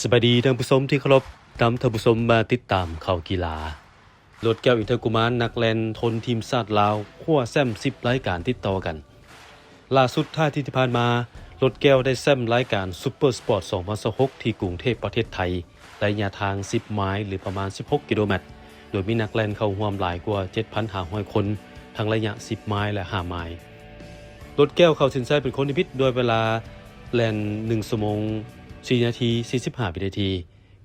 สวัสดีท่านผู้ชมที่เคารพนำท่านผู้ชมมาติดตามข่าวกีฬารถแก้วอินเตอร์กุมารนักแล่นทนทีมชาติลาวคว้าแชมป์10รายการติดต่อกันล่าสุดท่าที่ผ่านมารถแก้วได้แชมป์รายการซุปเปอร์สปอร์ต2026ที่กรุงเทพประเทศไทยระยะทาง10ไมล์หรือประมาณ16กิโลเมตรโดยมีนักแล่นเข้าร่วมหลายกว่า 7,500 คนทั้งระยะ10ไมล์และ5ไมล์รถแก้วเข้าเส้นชัยเป็นคนที่พิษด้วยเวลาแล่น1ชั่วโมง4นาที45วินาที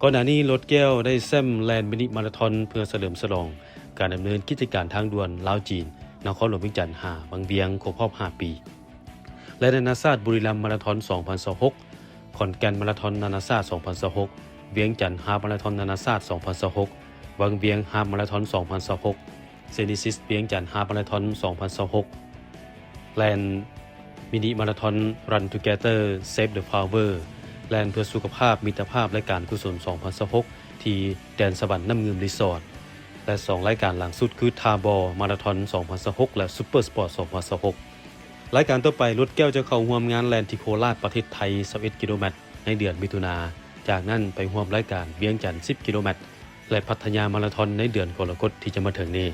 ก่อนหน้านี้รถแก้วได้แชมป์แล่นมินิมาราธอนเพื่อเฉลิมฉลองการดำเนินกิจการทางด่วนลาวจีนนครหลวงเวียงจันทน์5บางเวียงครบรอบ5ปีและนานาชาติบุรีรัมย์มาราธอน2026ขอนแก่นมาราธอนนานาชาติ2026เวียงจันทน์ฮาล์ฟมาราธอนนานาชาติ2026บางเวียงฮาล์ฟมาราธอน2026เซนิซิสเวียงจันทน์ฮาล์ฟมาราธอน2026แล่นมินิมาราธอน Run Together Save the Flower แล่นเพื่อสุขภาพมิตรภาพและการกุศล2026ที่แดนสวรรค์น้ำเงิมรีสอร์ทและ2รายการหลังสุดคือทาบอมาราธอน2026และซุปเปอร์สปอร์ต2026รายการต่อไปรถแก้วจะเข้าร่วมงานแล่นที่โคราชประเทศไทย21กิโลเมตรในเดือนมิถุนายนจากนั้นไปร่วมรายการเวียงจันทน์10กิโลเมตรและพัทยามาราธอนในเดือนกรกฎาคมที่จะมาถึงนี้